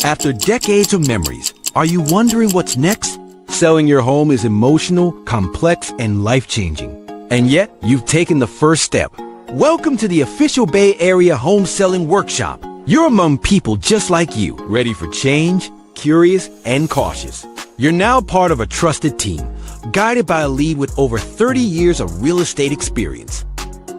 After decades of memories, are you wondering what's next? Selling your home is emotional, complex, and life-changing. And yet, you've taken the first step. Welcome to the official Bay Area Home Selling Workshop. You're among people just like you, ready for change, curious, and cautious. You're now part of a trusted team, guided by a lead with over 30 years of real estate experience,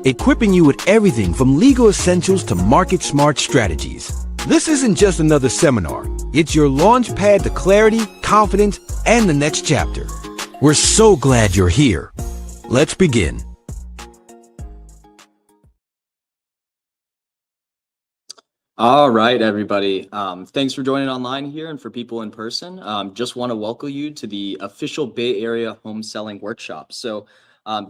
equipping you with everything from legal essentials to market-smart strategies. This isn't just another seminar. It's your launch pad to clarity, confidence, and the next chapter. We're so glad you're here. Let's begin. All right, everybody. Thanks for joining online here, and for people in person. Just want to welcome you to the official Bay Area Home Selling Workshop. So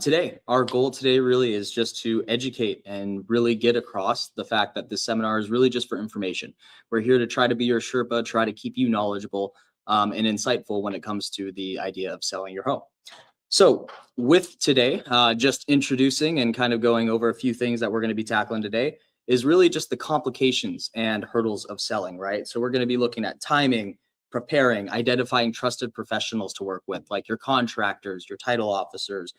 today, our goal today really is just to educate and really get across the fact that this seminar is really just for information. We're here to try to be your Sherpa, try to keep you knowledgeable and insightful when it comes to the idea of selling your home. So with today, just introducing and kind of going over a few things that we're going to be tackling today is really just the complications and hurdles of selling, right? So we're going to be looking at timing, preparing, identifying trusted professionals to work with, like your contractors, your title officers,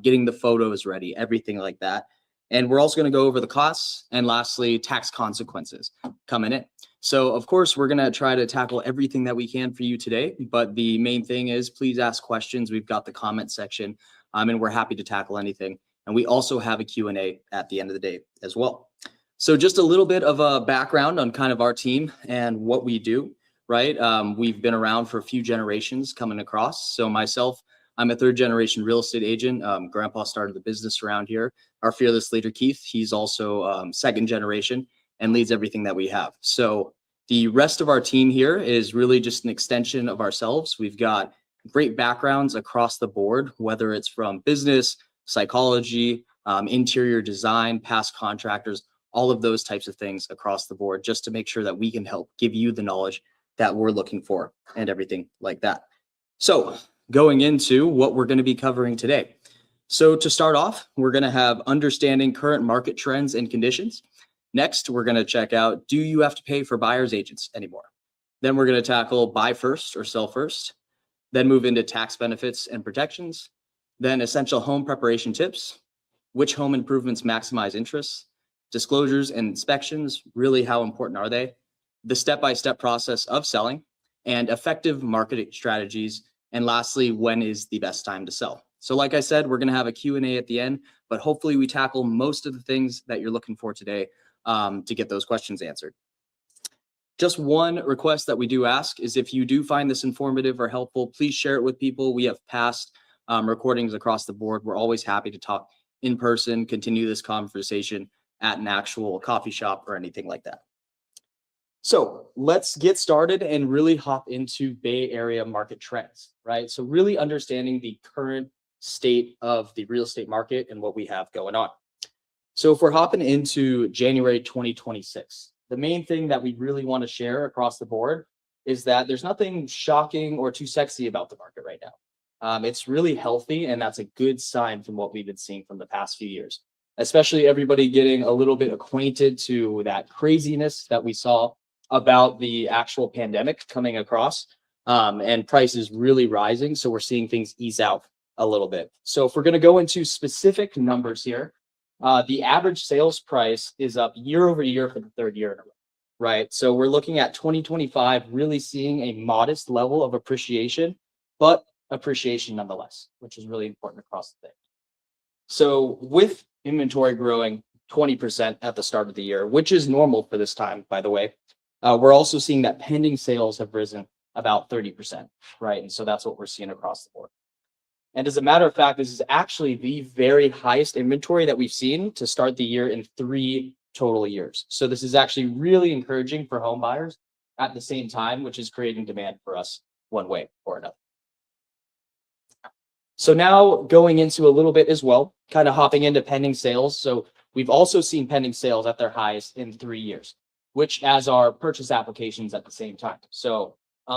getting the photos ready, everything like that. And we're also going to go over the costs and lastly, tax consequences coming in. So of course, we're going to try to tackle everything that we can for you today. But the main thing is please ask questions. We've got the comment section and we're happy to tackle anything. And we also have a Q&A at the end of the day as well. So just a little bit of a background on kind of our team and what we do, right? We've been around for a few generations coming across. So myself, I'm a third generation real estate agent. Grandpa started the business around here. Our fearless leader, Keith, he's also second generation and leads everything that we have. So the rest of our team here is really just an extension of ourselves. We've got great backgrounds across the board, whether it's from business, psychology, interior design, past contractors, all of those types of things across the board, just to make sure that we can help give you the knowledge that we're looking for and everything like that. So going into what we're going to be covering today. So to start off, we're going to have understanding current market trends and conditions. Next, we're going to check out, do you have to pay for buyer's agents anymore? Then we're going to tackle buy first or sell first, then move into tax benefits and protections, then essential home preparation tips, which home improvements maximize interest, disclosures and inspections, really how important are they? The step-by-step process of selling and effective marketing strategies. And lastly, when is the best time to sell? So like I said, we're going to have a Q&A at the end, but hopefully we tackle most of the things that you're looking for today to get those questions answered. Just one request that we do ask is if you do find this informative or helpful, please share it with people. We have past recordings across the board. We're always happy to talk in person, continue this conversation at an actual coffee shop or anything like that. So let's get started and really hop into Bay Area market trends, right? So really understanding the current state of the real estate market and what we have going on. So if we're hopping into January 2026, the main thing that we really want to share across the board is that there's nothing shocking or too sexy about the market right now. It's really healthy, and that's a good sign from what we've been seeing from the past few years, especially everybody getting a little bit acquainted to that craziness that we saw about the actual pandemic coming across and prices really rising. So we're seeing things ease out a little bit. So if we're going to go into specific numbers here, the average sales price is up year over year for the third year in a row, right? So we're looking at 2025 really seeing a modest level of appreciation, but appreciation nonetheless, which is really important across the thing. So with inventory growing 20% at the start of the year, which is normal for this time, by the way, we're also seeing that pending sales have risen about 30%, right? And so that's what we're seeing across the board. And as a matter of fact, this is actually the very highest inventory that we've seen to start the year in 3 total years. So this is actually really encouraging for home buyers at the same time, which is creating demand for us one way or another. So now going into a little bit as well, kind of hopping into pending sales. So we've also seen pending sales at their highest in 3 years, which as our purchase applications at the same time. So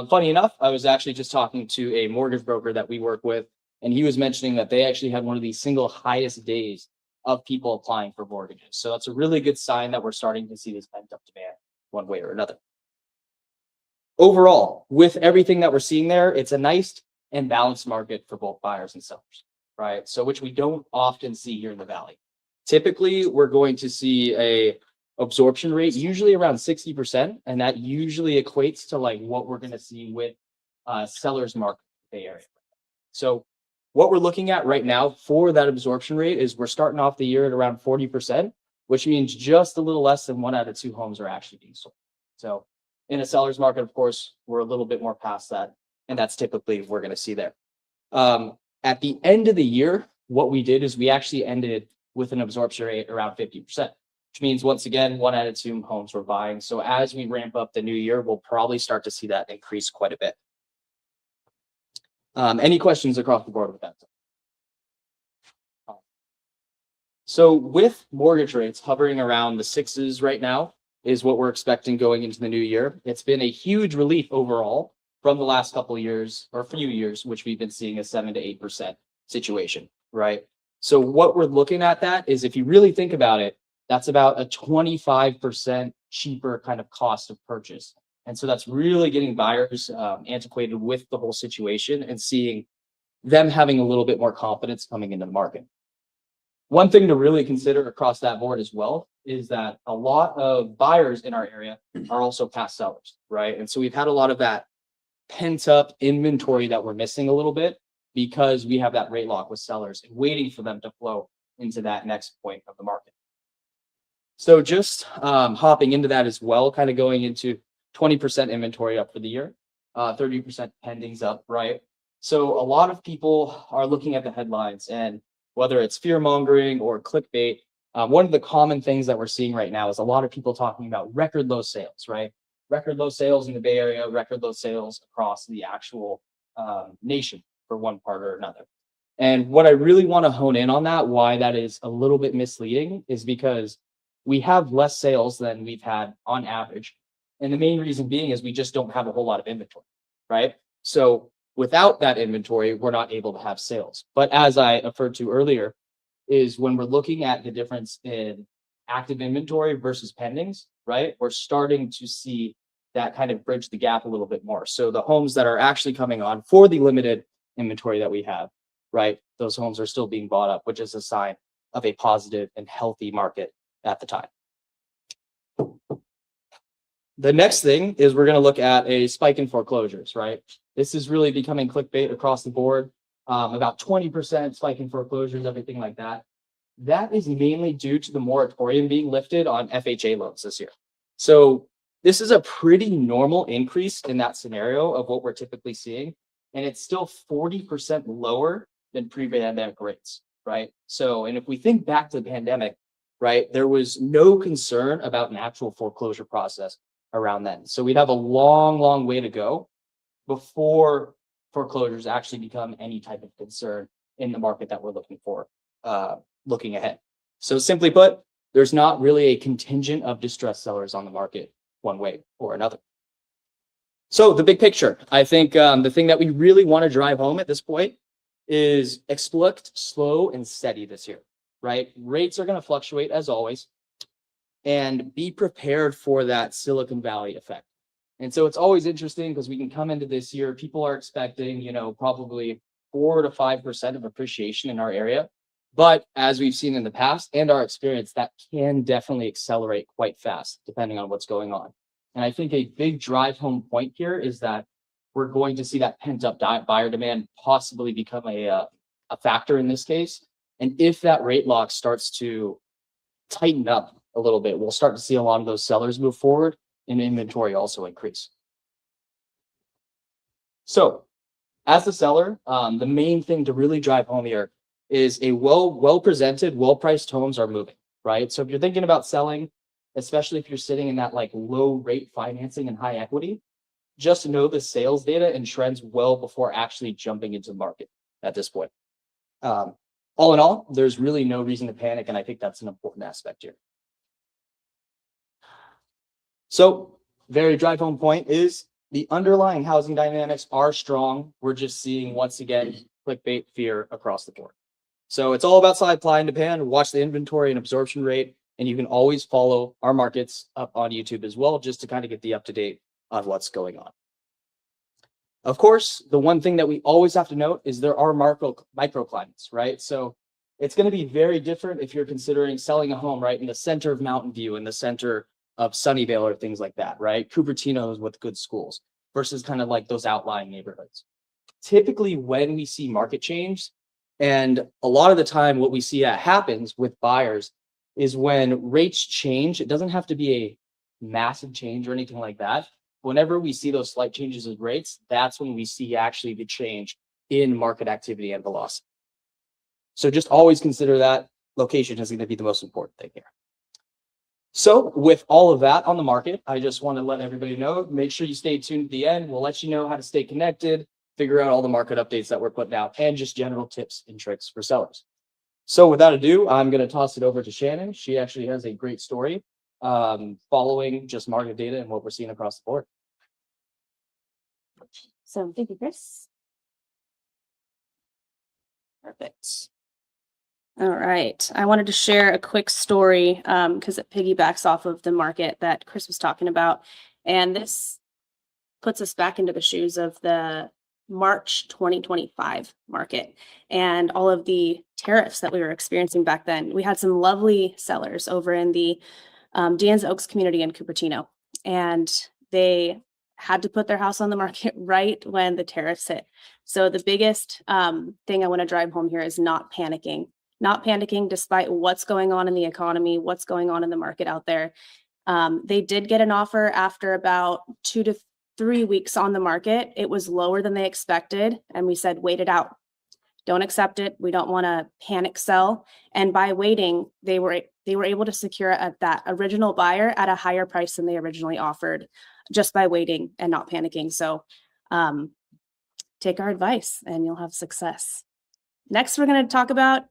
funny enough, I was actually just talking to a mortgage broker that we work with, and he was mentioning that they actually had one of the single highest days of people applying for mortgages. So that's a really good sign that we're starting to see this pent up demand one way or another. overall, with everything that we're seeing there, it's a nice and balanced market for both buyers and sellers, right? So which we don't often see here in the Valley. Typically, we're going to see a absorption rate usually around 60%, and that usually equates to like what we're going to see with sellers market in the Bay Area. So what we're looking at right now for that absorption rate is we're starting off the year at around 40%, which means just a little less than 1 out of 2 homes are actually being sold. So in a seller's market, of course, we're a little bit more past that, and that's typically we're going to see there. At the end of the year, what we did is we actually ended with an absorption rate around 50%, which means once again, 1 out of 2 homes we're buying. So as we ramp up the new year, we'll probably start to see that increase quite a bit. Any questions across the board with that? So with mortgage rates hovering around the 6s right now is what we're expecting going into the new year. It's been a huge relief overall from the last couple of years or few years, which we've been seeing a 7 to 8% situation, right? So what we're looking at that is if you really think about it, that's about a 25% cheaper kind of cost of purchase. And so that's really getting buyers antiquated with the whole situation and seeing them having a little bit more confidence coming into the market. One thing to really consider across that board as well is that a lot of buyers in our area are also past sellers, right? And so we've had a lot of that pent up inventory that we're missing a little bit because we have that rate lock with sellers and waiting for them to flow into that next point of the market. So just hopping into that as well, kind of going into 20% inventory up for the year, 30% pendings up, right? So a lot of people are looking at the headlines, and whether it's fear mongering or clickbait, one of the common things that we're seeing right now is a lot of people talking about record low sales, right? Record low sales in the Bay Area, record low sales across the actual nation for one part or another. And what I really want to hone in on that, why that is a little bit misleading, is because we have less sales than we've had on average. And the main reason being is we just don't have a whole lot of inventory, right? So without that inventory, we're not able to have sales. But as I referred to earlier, is when we're looking at the difference in active inventory versus pendings, right? We're starting to see that kind of bridge the gap a little bit more. So the homes that are actually coming on for the limited inventory that we have, right? Those homes are still being bought up, which is a sign of a positive and healthy market at the time. The next thing is we're going to look at a spike in foreclosures, right? This is really becoming clickbait across the board. About 20% spike in foreclosures, everything like that. That is mainly due to the moratorium being lifted on FHA loans this year. So this is a pretty normal increase in that scenario of what we're typically seeing. And it's still 40% lower than pre-pandemic rates, right? So, and if we think back to the pandemic, right, there was no concern about an actual foreclosure process around then. So we'd have a long, long way to go before foreclosures actually become any type of concern in the market that we're looking for, looking ahead. So simply put, there's not really a contingent of distressed sellers on the market one way or another. So the big picture, I think the thing that we really want to drive home at this point is expect slow and steady this year, right? Rates are going to fluctuate as always, and be prepared for that Silicon Valley effect. And so it's always interesting because we can come into this year, people are expecting, probably 4 to 5% of appreciation in our area. But as we've seen in the past and our experience, that can definitely accelerate quite fast depending on what's going on. And I think a big drive home point here is that we're going to see that pent up buyer demand possibly become a factor in this case. And if that rate lock starts to tighten up a little bit, we'll start to see a lot of those sellers move forward and inventory also increase. So as the seller, the main thing to really drive home here is a well-presented, well-priced homes are moving, right? So if you're thinking about selling, especially if you're sitting in that like low rate financing and high equity, just know the sales data and trends well before actually jumping into the market at this point. All in all, there's really no reason to panic, and I think that's an important aspect here. So very drive home point is the underlying housing dynamics are strong. We're just seeing, once again, clickbait fear across the board. So it's all about supply and demand. Watch the inventory and absorption rate, and you can always follow our markets up on YouTube as well, just to kind of get the up-to-date on what's going on. Of course, the one thing that we always have to note is there are microclimates, right? So it's going to be very different if you're considering selling a home right in the center of Mountain View, in the center of Sunnyvale or things like that, right? Cupertino with good schools versus kind of like those outlying neighborhoods. Typically, when we see market change, and a lot of the time what we see that happens with buyers is when rates change, it doesn't have to be a massive change or anything like that. Whenever we see those slight changes in rates, that's when we see actually the change in market activity and velocity. So just always consider that location is going to be the most important thing here. So with all of that on the market, I just want to let everybody know, make sure you stay tuned to the end. We'll let you know how to stay connected, figure out all the market updates that we're putting out, and just general tips and tricks for sellers. So without ado, I'm going to toss it over to Shannon. She actually has a great story following just market data and what we're seeing across the board. So thank you, Chris. Perfect. All right. I wanted to share a quick story because it piggybacks off of the market that Chris was talking about. And this puts us back into the shoes of the March 2025 market and all of the tariffs that we were experiencing back then. We had some lovely sellers over in the Dan's Oaks community in Cupertino, and they had to put their house on the market right when the tariffs hit. So the biggest thing I want to drive home here is not panicking despite what's going on in the economy, what's going on in the market out there. They did get an offer after about 2 to 3 weeks on the market. It was lower than they expected. And we said, wait it out. Don't accept it. We don't want to panic sell. And by waiting, they were able to secure that original buyer at a higher price than they originally offered just by waiting and not panicking. So take our advice and you'll have success. Next, we're going to talk about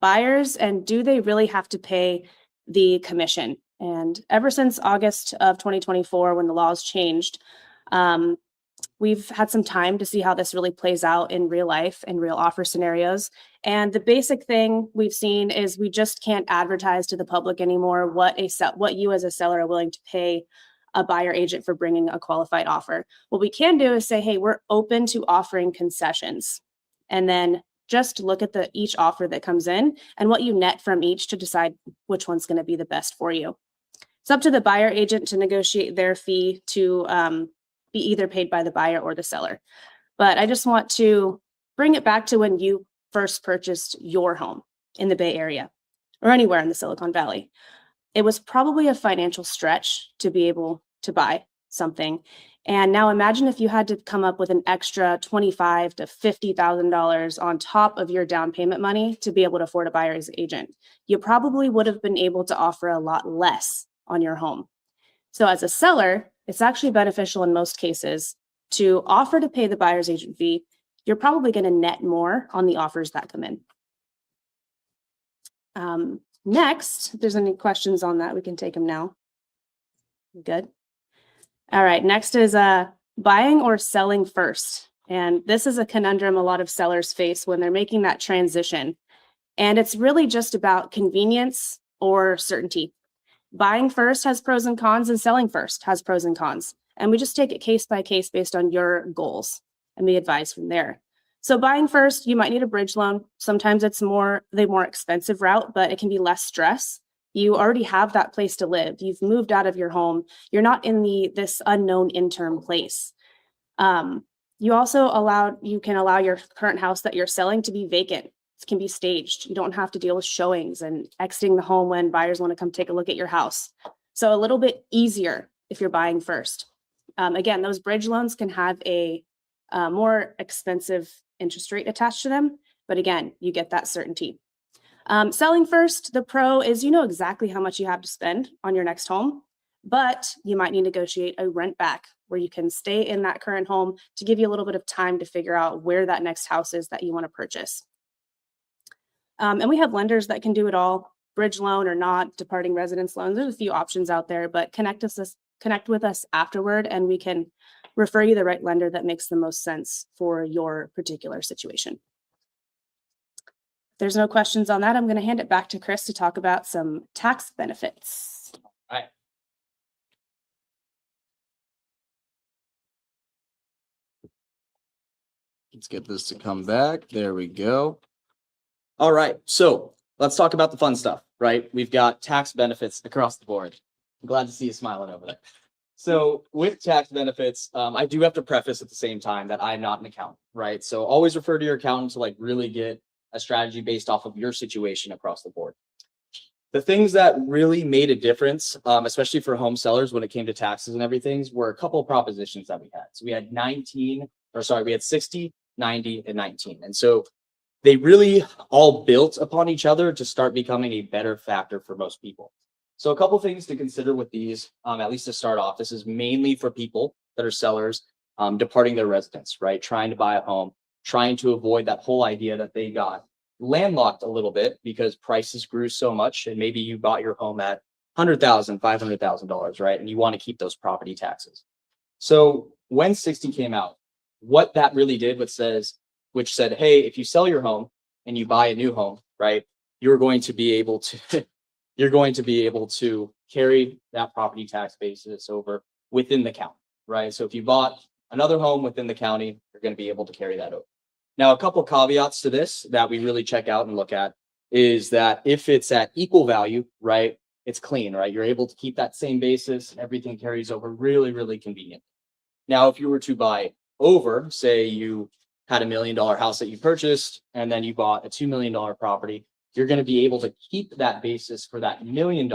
buyers and do they really have to pay the commission? And ever since August of 2024, when the laws changed, we've had some time to see how this really plays out in real life and real offer scenarios. And the basic thing we've seen is we just can't advertise to the public anymore what you as a seller are willing to pay a buyer agent for bringing a qualified offer. What we can do is say, hey, we're open to offering concessions, and then just look at each offer that comes in and what you net from each to decide which one's going to be the best for you. It's up to the buyer agent to negotiate their fee to be either paid by the buyer or the seller. But I just want to bring it back to when you first purchased your home in the Bay Area or anywhere in the Silicon Valley. It was probably a financial stretch to be able to buy something. And now imagine if you had to come up with an extra $25,000 to $50,000 on top of your down payment money to be able to afford a buyer's agent. You probably would have been able to offer a lot less on your home. So as a seller, it's actually beneficial in most cases to offer to pay the buyer's agent fee. You're probably going to net more on the offers that come in. Next, if there's any questions on that, we can take them now. Good. All right, next is buying or selling first. And this is a conundrum a lot of sellers face when they're making that transition. And it's really just about convenience or certainty. Buying first has pros and cons, and selling first has pros and cons. And we just take it case by case based on your goals, and we advise from there. So buying first, you might need a bridge loan. Sometimes it's the more expensive route, but it can be less stress. You already have that place to live. You've moved out of your home. You're not in this unknown interim place. You can allow your current house that you're selling to be vacant. It can be staged. You don't have to deal with showings and exiting the home when buyers want to come take a look at your house. So a little bit easier if you're buying first. Again, those bridge loans can have a more expensive interest rate attached to them. But again, you get that certainty. Selling first, the pro is you know exactly how much you have to spend on your next home, but you might need to negotiate a rent back where you can stay in that current home to give you a little bit of time to figure out where that next house is that you want to purchase. And we have lenders that can do it all, bridge loan or not, departing residence loans. There's a few options out there, but connect with us afterward and we can refer you the right lender that makes the most sense for your particular situation. If there's no questions on that, I'm going to hand it back to Chris to talk about some tax benefits. All right. Let's get this to come back. There we go. All right, so let's talk about the fun stuff, right? We've got tax benefits across the board. I'm glad to see you smiling over there. So with tax benefits, I do have to preface at the same time that I'm not an accountant, right? So always refer to your accountant to like really get a strategy based off of your situation across the board. The things that really made a difference, especially for home sellers when it came to taxes and everything, were a couple of propositions that we had. So we had 60, 90, and 19. And so they really all built upon each other to start becoming a better factor for most people. So a couple things to consider with these, at least to start off, this is mainly for people that are sellers departing their residence, right? Trying to buy a home, trying to avoid that whole idea that they got landlocked a little bit because prices grew so much. And maybe you bought your home at $100,000, $500,000, right? And you want to keep those property taxes. So when 60 came out, what that really did, which said, hey, if you sell your home and you buy a new home, right, you're going to be able to carry that property tax basis over within the county, right? So if you bought another home within the county, you're going to be able to carry that over. Now, a couple caveats to this that we really check out and look at is that if it's at equal value, right, it's clean, right? You're able to keep that same basis. Everything carries over really, really convenient. Now, if you were to buy over, say you had $1 million house that you purchased and then you bought a $2 million property, you're going to be able to keep that basis for that $1 million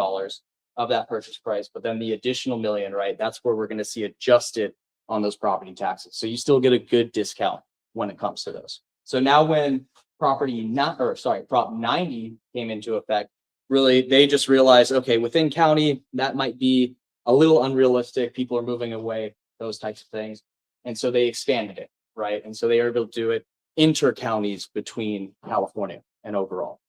of that purchase price, but then the additional $1 million, right? That's where we're going to see adjusted on those property taxes. So you still get a good discount when it comes to those. So now when Prop 90 came into effect, really, they just realized, okay, within county, that might be a little unrealistic. People are moving away, those types of things. And so they expanded it, right? And so they are able to do it inter-counties between California and overall.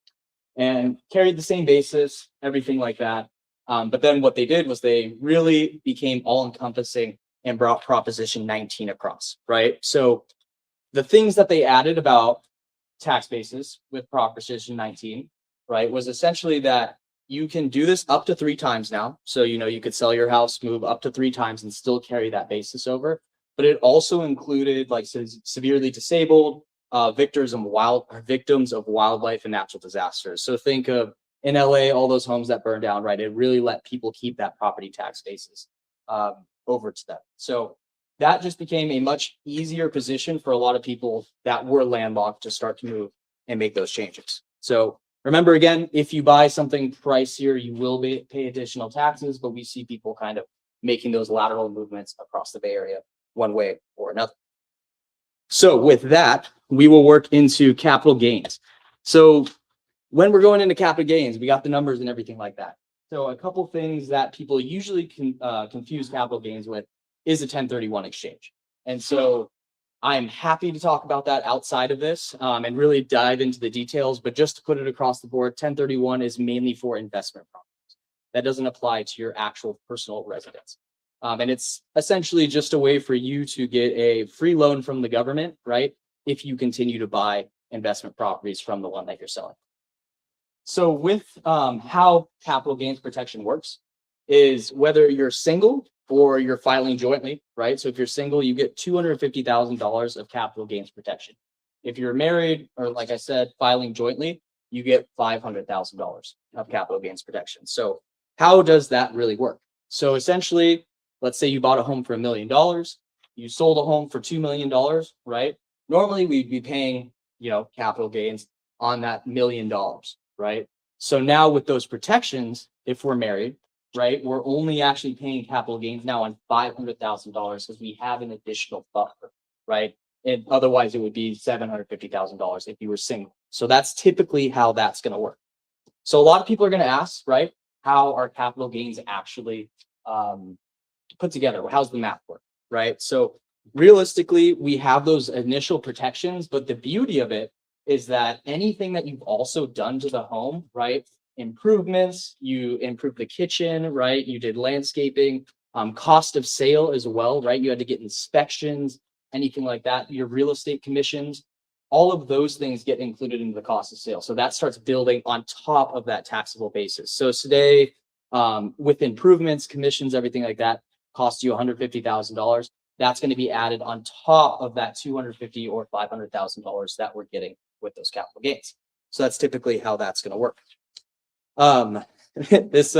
And carried the same basis, everything like that. But then what they did was they really became all-encompassing and brought Proposition 19 across, right? So the things that they added about tax basis with Proposition 19, right, was essentially that you can do this up to 3 times now. So, you could sell your house, move up to 3 times and still carry that basis over. But it also included like severely disabled, victims of wildlife and natural disasters. So think of in LA, all those homes that burned down, right? It really let people keep that property tax basis over to them. So that just became a much easier position for a lot of people that were landlocked to start to move and make those changes. So remember, again, if you buy something pricier, you will pay additional taxes, but we see people kind of making those lateral movements across the Bay Area one way or another. So with that, we will work into capital gains. So when we're going into capital gains, we got the numbers and everything like that. So a couple things that people usually confuse capital gains with is a 1031 exchange. And so I'm happy to talk about that outside of this and really dive into the details, but just to put it across the board, 1031 is mainly for investment properties. That doesn't apply to your actual personal residence. And it's essentially just a way for you to get a free loan from the government, right? If you continue to buy investment properties from the one that you're selling. So with how capital gains protection works is whether you're single or you're filing jointly, right? So if you're single, you get $250,000 of capital gains protection. If you're married, or like I said, filing jointly, you get $500,000 of capital gains protection. So how does that really work? So essentially, let's say you bought a home for $1 million, you sold a home for $2 million, right? Normally we'd be paying, capital gains on that $1 million, right? So now with those protections, if we're married, right, we're only actually paying capital gains now on $500,000 because we have an additional buffer, right? And otherwise it would be $750,000 if you were single. So that's typically how that's going to work. So a lot of people are going to ask, right, how are capital gains actually put together? How's the math work, right? So realistically, we have those initial protections, but the beauty of it is that anything that you've also done to the home, right? Improvements, you improved the kitchen, right? You did landscaping, cost of sale as well, right? You had to get inspections, anything like that, your real estate commissions, all of those things get included into the cost of sale. So that starts building on top of that taxable basis. So today, with improvements, commissions, everything like that, costs you $150,000. that's going to be added on top of that $250,000 or $500,000 that we're getting with those capital gains. So that's typically how that's going to work. This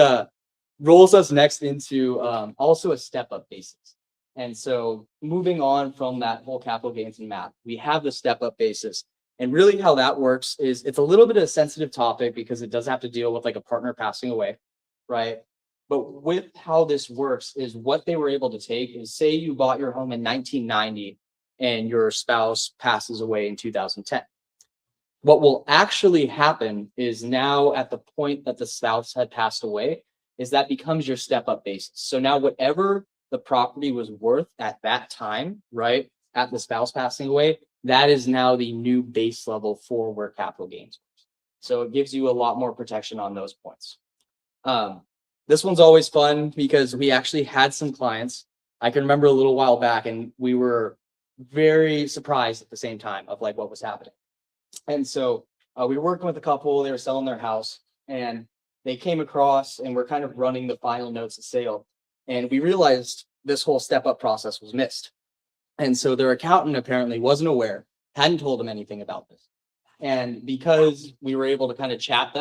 rolls us next into also a step-up basis. And so moving on from that whole capital gains and math, we have the step-up basis. And really how that works is it's a little bit of a sensitive topic because it does have to deal with like a partner passing away, right? But with how this works is what they were able to take is, say you bought your home in 1990 and your spouse passes away in 2010. What will actually happen is now at the point that the spouse had passed away is that becomes your step-up basis. So now whatever the property was worth at that time, right, at the spouse passing away, that is now the new base level for where capital gains. So it gives you a lot more protection on those points. This one's always fun because we actually had some clients. I can remember a little while back and we were very surprised at the same time of like what was happening. And so we were working with a couple, they were selling their house and they came across and we're kind of running the final notes of sale. And we realized this whole step-up process was missed. And so their accountant apparently wasn't aware, hadn't told them anything about this. And because we were able to kind of chat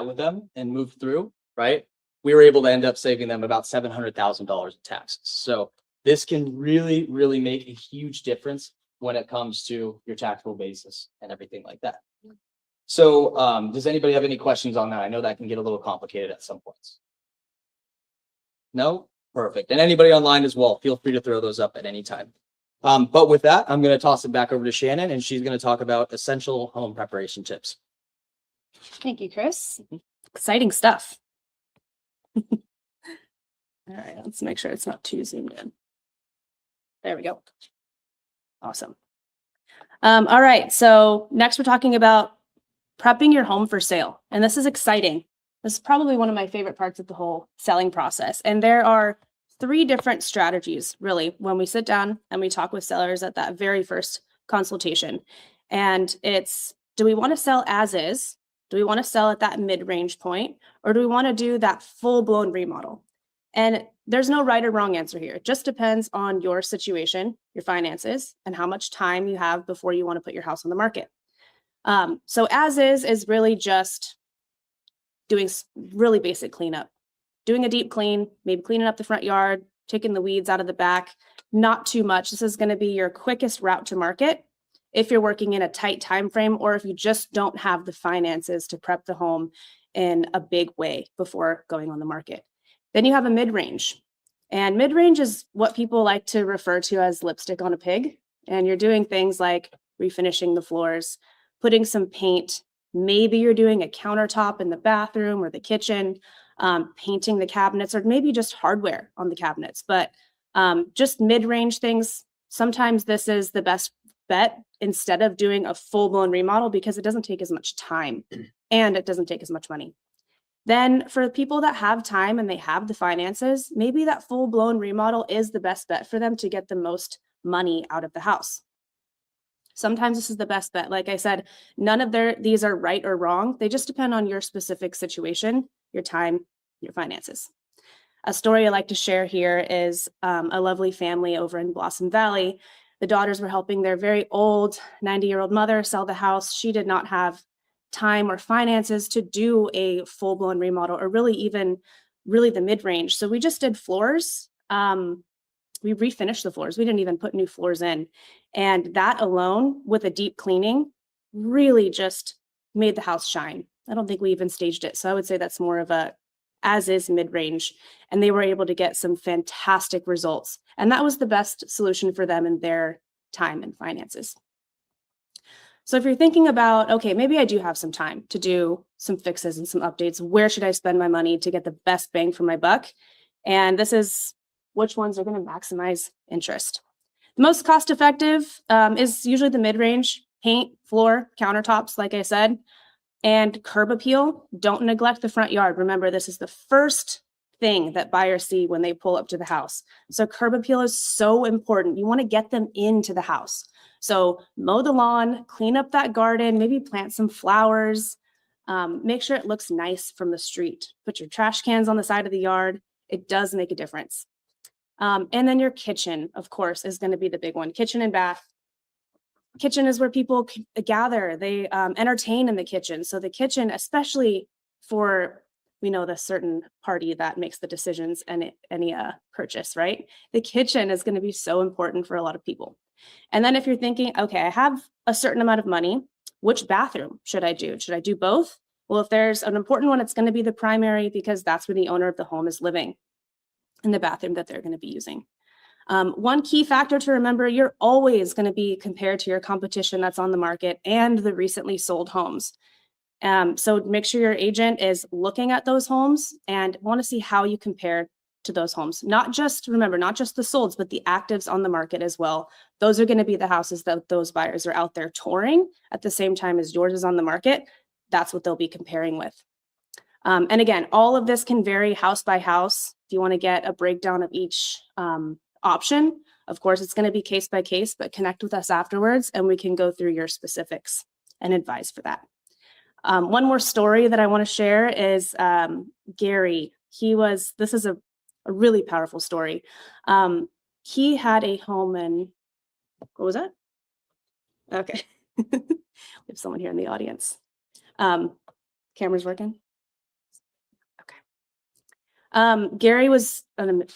with them and move through, right? We were able to end up saving them about $700,000 in taxes. So this can really, really make a huge difference when it comes to your taxable basis and everything like that. So does anybody have any questions on that? I know that can get a little complicated at some points. No? Perfect. And anybody online as well, feel free to throw those up at any time. But with that, I'm going to toss it back over to Shannon and she's going to talk about essential home preparation tips. Thank you, Chris. Exciting stuff. All right, let's make sure it's not too zoomed in. There we go. Awesome. All right, so next we're talking about prepping your home for sale. And this is exciting. This is probably one of my favorite parts of the whole selling process. And there are 3 different strategies, really, when we sit down and we talk with sellers at that very first consultation. And it's, do we want to sell as is? Do we want to sell at that mid-range point? Or do we want to do that full-blown remodel? And there's no right or wrong answer here. It just depends on your situation, your finances, and how much time you have before you want to put your house on the market. So as is really just doing really basic cleanup, doing a deep clean, maybe cleaning up the front yard, taking the weeds out of the back, not too much. This is going to be your quickest route to market if you're working in a tight time frame or if you just don't have the finances to prep the home in a big way before going on the market. Then you have a mid-range. And mid-range is what people like to refer to as lipstick on a pig. And you're doing things like refinishing the floors, putting some paint. Maybe you're doing a countertop in the bathroom or the kitchen, painting the cabinets, or maybe just hardware on the cabinets. But just mid-range things, sometimes this is the best bet instead of doing a full-blown remodel because it doesn't take as much time and it doesn't take as much money. Then for people that have time and they have the finances, maybe that full-blown remodel is the best bet for them to get the most money out of the house. Sometimes this is the best bet. Like I said, none of these are right or wrong. They just depend on your specific situation, your time, your finances. A story I like to share here is a lovely family over in Blossom Valley. The daughters were helping their very old 90-year-old mother sell the house. She did not have time or finances to do a full-blown remodel or really the mid-range. So we just did floors. We refinished the floors. We didn't even put new floors in. And that alone with a deep cleaning really just made the house shine. I don't think we even staged it. So I would say that's more of a as-is mid-range. And they were able to get some fantastic results. And that was the best solution for them in their time and finances. So if you're thinking about, okay, maybe I do have some time to do some fixes and some updates, where should I spend my money to get the best bang for my buck? And this is which ones are going to maximize interest. The most cost-effective is usually the mid-range: paint, floor, countertops, like I said, and curb appeal. Don't neglect the front yard. Remember, this is the first thing that buyers see when they pull up to the house. So curb appeal is so important. You want to get them into the house. So mow the lawn, clean up that garden, maybe plant some flowers, make sure it looks nice from the street. Put your trash cans on the side of the yard. It does make a difference. And then your kitchen, of course, is going to be the big one. Kitchen and bath. Kitchen is where people gather. They entertain in the kitchen. So the kitchen, especially for, we know the certain party that makes the decisions and any purchase, right? The kitchen is going to be so important for a lot of people. And then if you're thinking, okay, I have a certain amount of money, which bathroom should I do? Should I do both? Well, if there's an important one, it's going to be the primary because that's where the owner of the home is living in the bathroom that they're going to be using. One key factor to remember, you're always going to be compared to your competition that's on the market and the recently sold homes. So make sure your agent is looking at those homes and want to see how you compare to those homes. Not just, remember, not just the solds, but the actives on the market as well. Those are going to be the houses that those buyers are out there touring at the same time as yours is on the market. That's what they'll be comparing with. And again, all of this can vary house by house. If you want to get a breakdown of each option, of course, it's going to be case by case, but connect with us afterwards and we can go through your specifics and advise for that. One more story that I want to share is Gary. This is a really powerful story. He had a home in, what was that? Okay. We have someone here in the audience. Camera's working? Okay. Gary was an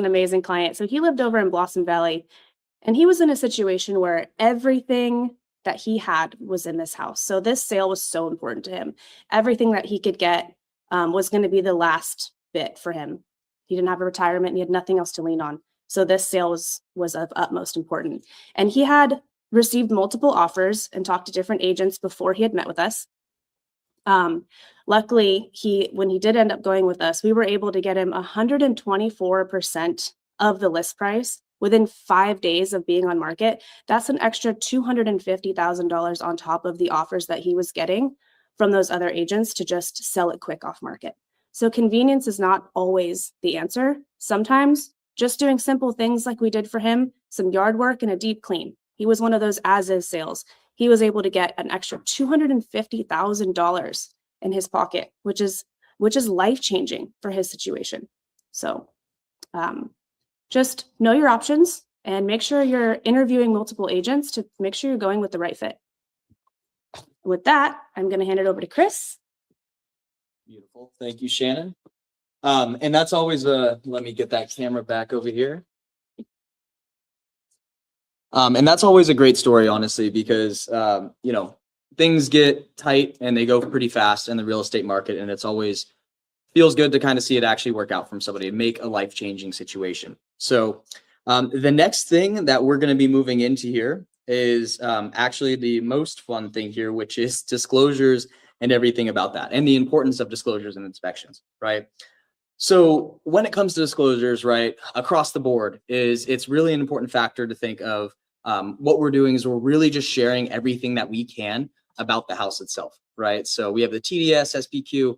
amazing client. So he lived over in Blossom Valley and he was in a situation where everything that he had was in this house. So this sale was so important to him. Everything that he could get was going to be the last bit for him. He didn't have a retirement and he had nothing else to lean on. So this sale was of utmost importance. And he had received multiple offers and talked to different agents before he had met with us. Luckily, when he did end up going with us, we were able to get him 124% of the list price within 5 days of being on market. That's an extra $250,000 on top of the offers that he was getting from those other agents to just sell it quick off market. So convenience is not always the answer. Sometimes just doing simple things like we did for him, some yard work and a deep clean. He was one of those as-is sales. He was able to get an extra $250,000 in his pocket, which is life-changing for his situation. So just know your options and make sure you're interviewing multiple agents to make sure you're going with the right fit. With that, I'm going to hand it over to Chris. Beautiful. Thank you, Shannon. And that's always let me get that camera back over here. And that's always a great story, honestly, because, things get tight and they go pretty fast in the real estate market. And it's always feels good to kind of see it actually work out from somebody and make a life-changing situation. So the next thing that we're going to be moving into here is actually the most fun thing here, which is disclosures and everything about that and the importance of disclosures and inspections, right? So when it comes to disclosures, right, across the board it's really an important factor to think of. What we're doing is we're really just sharing everything that we can about the house itself, right? So we have the TDS, SPQ.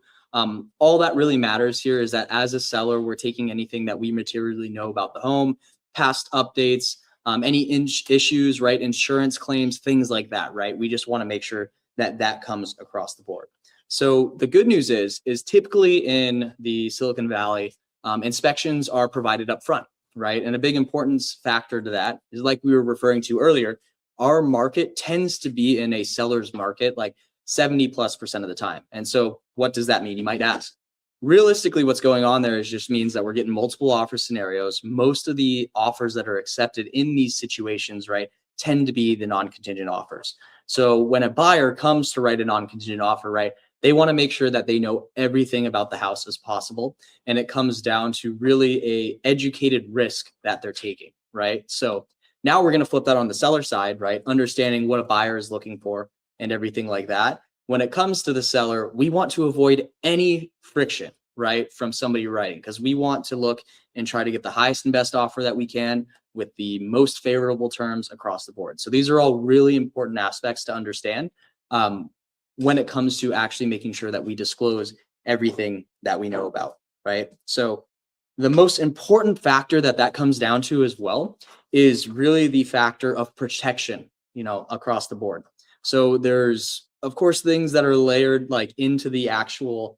All that really matters here is that as a seller, we're taking anything that we materially know about the home, past updates, any issues, right? Insurance claims, things like that, right? We just want to make sure that that comes across the board. So the good news is typically in the Silicon Valley, inspections are provided up front, right? And a big importance factor to that is, like we were referring to earlier, our market tends to be in a seller's market like 70+% of the time. And so what does that mean? You might ask. Realistically, what's going on there is just means that we're getting multiple offer scenarios. Most of the offers that are accepted in these situations, right, tend to be the non-contingent offers. So when a buyer comes to write a non-contingent offer, right, they want to make sure that they know everything about the house as possible. And it comes down to really a educated risk that they're taking, right? So now we're going to flip that on the seller side, right? Understanding what a buyer is looking for and everything like that. When it comes to the seller, we want to avoid any friction, right, from somebody writing, because we want to look and try to get the highest and best offer that we can with the most favorable terms across the board. So these are all really important aspects to understand when it comes to actually making sure that we disclose everything that we know about, right? So the most important factor that comes down to as well is really the factor of protection, across the board. So there's, of course, things that are layered like into the actual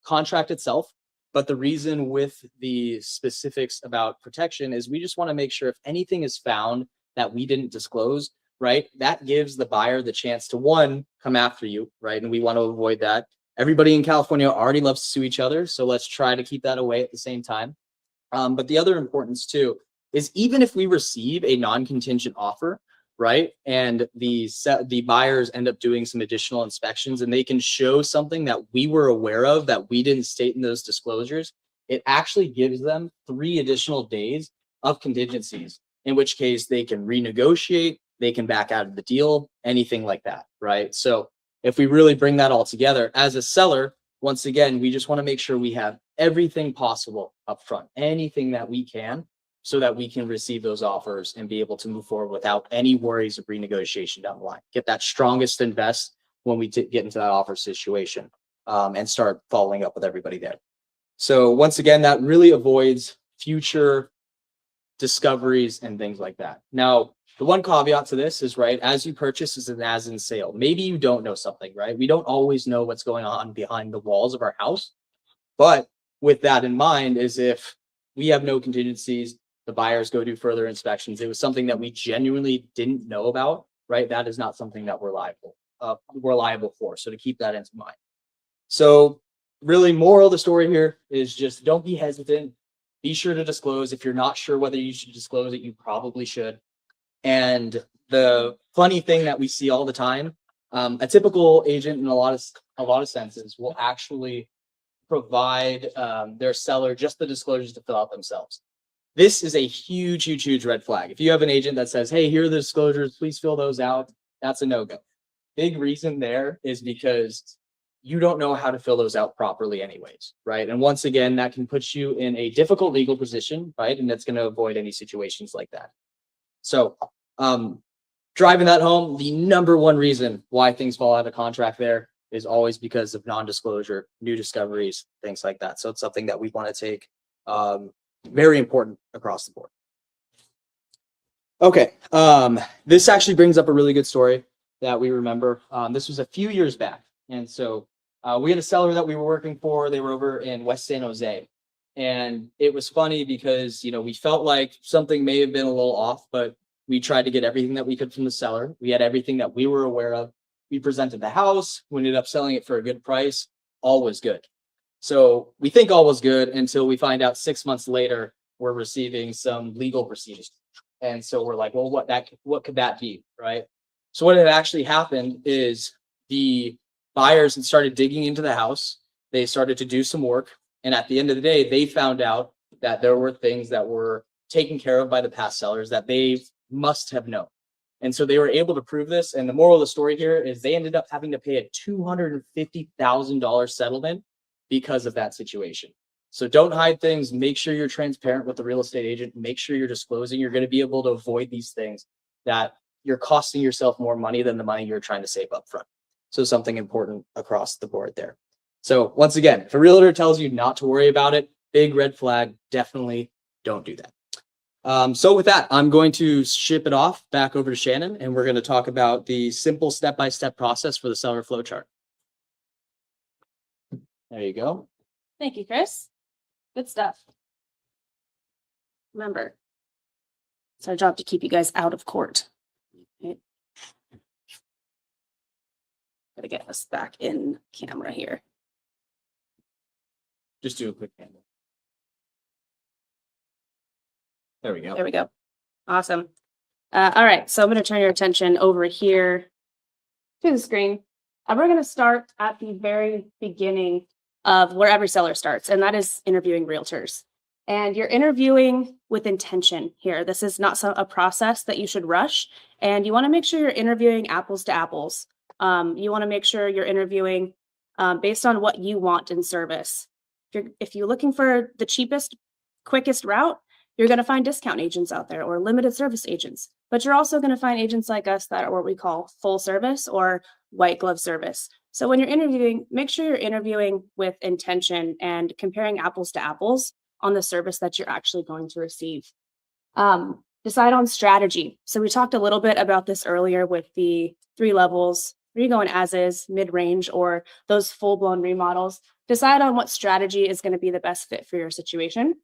contract itself. But the reason with the specifics about protection is we just want to make sure if anything is found that we didn't disclose, right, that gives the buyer the chance to, one, come after you, right? And we want to avoid that. Everybody in California already loves to sue each other, so let's try to keep that away at the same time. But the other importance too is even if we receive a non-contingent offer, right, and the buyers end up doing some additional inspections and they can show something that we were aware of that we didn't state in those disclosures, it actually gives them 3 additional days of contingencies, in which case they can renegotiate, they can back out of the deal, anything like that, right? So if we really bring that all together as a seller, once again, we just want to make sure we have everything possible up front, anything that we can, so that we can receive those offers and be able to move forward without any worries of renegotiation down the line. Get that strongest and best when we get into that offer situation, and start following up with everybody there. So once again, that really avoids future discoveries and things like that. Now, the one caveat to this is, right, as you purchase is an as in sale. Maybe you don't know something, right? We don't always know what's going on behind the walls of our house. But with that in mind, is if we have no contingencies, the buyers go do further inspections, it was something that we genuinely didn't know about, right? That is not something that we're liable for. So to keep that into mind. So really, moral of the story here is just don't be hesitant. Be sure to disclose. If you're not sure whether you should disclose it, you probably should. And the funny thing that we see all the time, a typical agent in a lot of senses will actually provide their seller just the disclosures to fill out themselves. This is a huge, huge, huge red flag. If you have an agent that says, hey, here are the disclosures, please fill those out, that's a no-go. Big reason there is because you don't know how to fill those out properly anyways, right? And once again, that can put you in a difficult legal position, right? And that's going to avoid any situations like that. So driving that home, the number one reason why things fall out of contract there is always because of non-disclosure, new discoveries, things like that. So it's something that we want to take very important across the board. Okay, this actually brings up a really good story that we remember. This was a few years back. And so we had a seller that we were working for. They were over in West San Jose. And it was funny because, you know, we felt like something may have been a little off, but we tried to get everything that we could from the seller. We had everything that we were aware of. We presented the house. We ended up selling it for a good price. All was good. So we think all was good until we find out 6 months later, we're receiving some legal proceedings. And so we're like, well, what could that be, right? So what had actually happened is the buyers had started digging into the house. They started to do some work. And at the end of the day, they found out that there were things that were taken care of by the past sellers that they must have known. And so they were able to prove this. And the moral of the story here is they ended up having to pay a $250,000 settlement because of that situation. So don't hide things. Make sure you're transparent with the real estate agent. Make sure you're disclosing. You're going to be able to avoid these things that you're costing yourself more money than the money you're trying to save up front. So something important across the board there. So once again, if a realtor tells you not to worry about it, big red flag, definitely don't do that. So with that, I'm going to ship it off back over to Shannon, and we're going to talk about the simple step-by-step process for the seller flow chart. There you go. Thank you, Chris. Good stuff. Remember, it's our job to keep you guys out of court. Right? Gotta get us back in camera here. Just do a quick handle. There we go. There we go. Awesome. All right, so I'm going to turn your attention over here to the screen. And we're going to start at the very beginning of where every seller starts, and that is interviewing realtors. And you're interviewing with intention here. This is not a process that you should rush, and you want to make sure you're interviewing apples to apples. You want to make sure you're interviewing based on what you want in service. If you're looking for the cheapest, quickest route, you're going to find discount agents out there or limited service agents. But you're also going to find agents like us that are what we call full service or white glove service. So when you're interviewing, make sure you're interviewing with intention and comparing apples to apples on the service that you're actually going to receive. Decide on strategy. So we talked a little bit about this earlier with the 3 levels. Are you going as is, mid-range, or those full-blown remodels? decide on what strategy is going to be the best fit for your situation.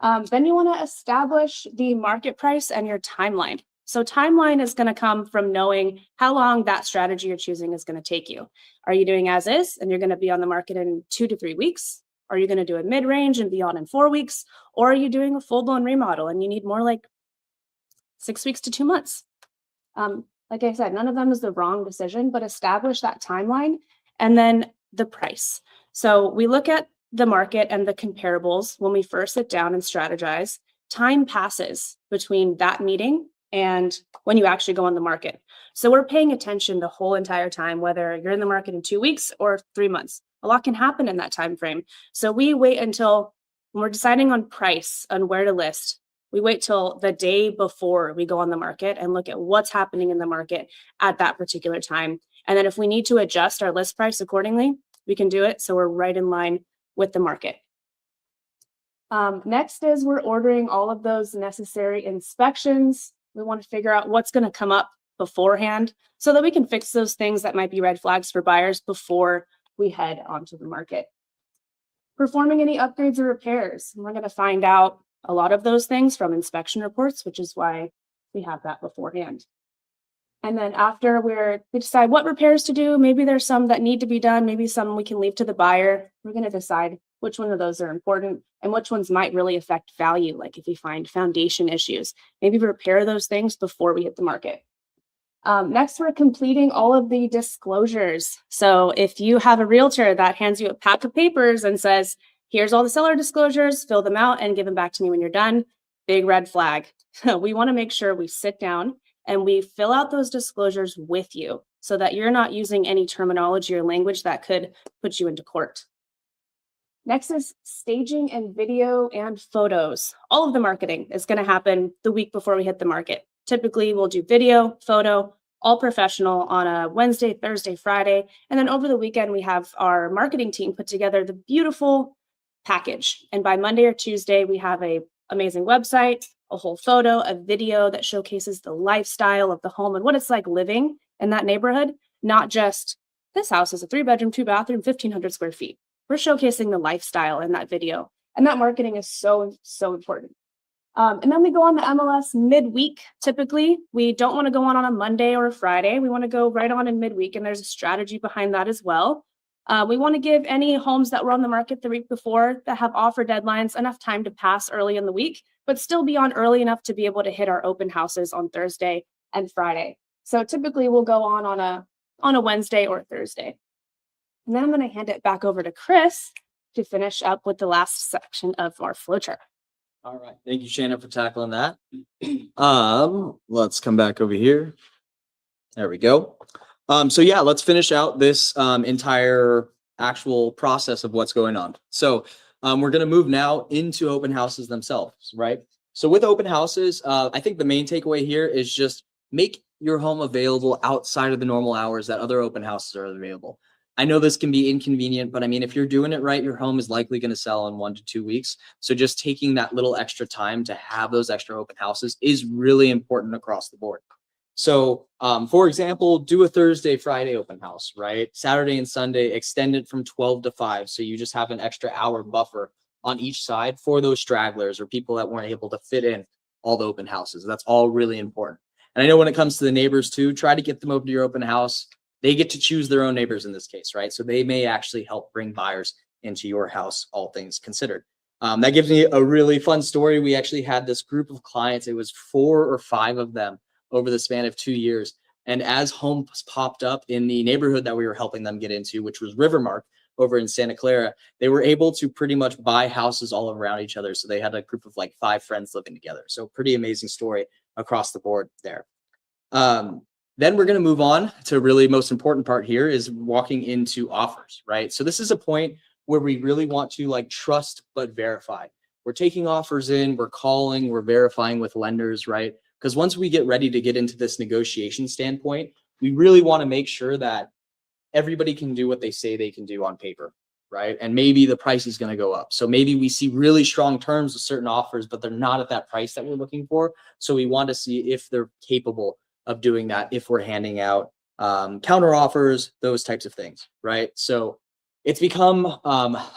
Then you want to establish the market price and your timeline. So timeline is going to come from knowing how long that strategy you're choosing is going to take you. Are you doing as is and you're going to be on the market in 2 to 3 weeks? Are you going to do a mid-range and be on in 4 weeks? Or are you doing a full-blown remodel and you need more like 6 weeks to 2 months? Like I said, none of them is the wrong decision, but establish that timeline and then the price. So we look at the market and the comparables when we first sit down and strategize. Time passes between that meeting and when you actually go on the market. So we're paying attention the whole entire time, whether you're in the market in 2 weeks or 3 months. A lot can happen in that time frame. So we wait until when we're deciding on price, on where to list, we wait till the day before we go on the market and look at what's happening in the market at that particular time. And then if we need to adjust our list price accordingly, we can do it so we're right in line with the market. Next is we're ordering all of those necessary inspections. We want to figure out what's going to come up beforehand so that we can fix those things that might be red flags for buyers before we head onto the market. Performing any upgrades or repairs. And we're going to find out a lot of those things from inspection reports, which is why we have that beforehand. And then after we decide what repairs to do, maybe there's some that need to be done, maybe some we can leave to the buyer. We're going to decide which one of those are important and which ones might really affect value. Like if we find foundation issues, maybe repair those things before we hit the market. Next, we're completing all of the disclosures. So if you have a realtor that hands you a pack of papers and says, here's all the seller disclosures, fill them out and give them back to me when you're done, big red flag. We want to make sure we sit down and we fill out those disclosures with you so that you're not using any terminology or language that could put you into court. Next is staging and video and photos. All of the marketing is going to happen the week before we hit the market. Typically, we'll do video, photo, all professional on a Wednesday, Thursday, Friday. And then over the weekend, we have our marketing team put together the beautiful package. And by Monday or Tuesday, we have an amazing website, a whole photo, a video that showcases the lifestyle of the home and what it's like living in that neighborhood, not just this house is a 3-bedroom, 2-bathroom, 1,500 square feet. We're showcasing the lifestyle in that video. And that marketing is so, so important. And then we go on the MLS midweek. Typically, we don't want to go on a Monday or a Friday. We want to go right on in midweek. And there's a strategy behind that as well. We want to give any homes that were on the market the week before that have offer deadlines enough time to pass early in the week, but still be on early enough to be able to hit our open houses on Thursday and Friday. So typically we'll go on a Wednesday or Thursday. And then I'm going to hand it back over to Chris to finish up with the last section of our flowchart. All right. Thank you, Shannon, for tackling that. Let's come back over here. There we go. So yeah, let's finish out this entire actual process of what's going on. So we're going to move now into open houses themselves, right? So with open houses, I think the main takeaway here is just make your home available outside of the normal hours that other open houses are available. I know this can be inconvenient, but I mean, if you're doing it right, your home is likely going to sell in 1 to 2 weeks. So just taking that little extra time to have those extra open houses is really important across the board. So, for example, do a Thursday, Friday open house, right? Saturday and Sunday, extend it from 12 to 5. So you just have an extra hour buffer on each side for those stragglers or people that weren't able to fit in all the open houses. That's all really important. And I know when it comes to the neighbors too, try to get them over to your open house. They get to choose their own neighbors in this case, right? So they may actually help bring buyers into your house, all things considered. That gives me a really fun story. We actually had this group of clients. It was 4 or 5 of them over the span of 2 years. And as homes popped up in the neighborhood that we were helping them get into, which was Rivermark over in Santa Clara, they were able to pretty much buy houses all around each other. So they had a group of like 5 friends living together. So pretty amazing story across the board there. Then we're going to move on to really most important part here is walking into offers, right? So this is a point where we really want to like trust but verify. We're taking offers in, we're calling, we're verifying with lenders, right? Because once we get ready to get into this negotiation standpoint, we really want to make sure that everybody can do what they say they can do on paper, right? And maybe the price is going to go up. So maybe we see really strong terms with certain offers, but they're not at that price that we're looking for. So we want to see if they're capable of doing that, if we're handing out counter offers, those types of things, right? So it's become,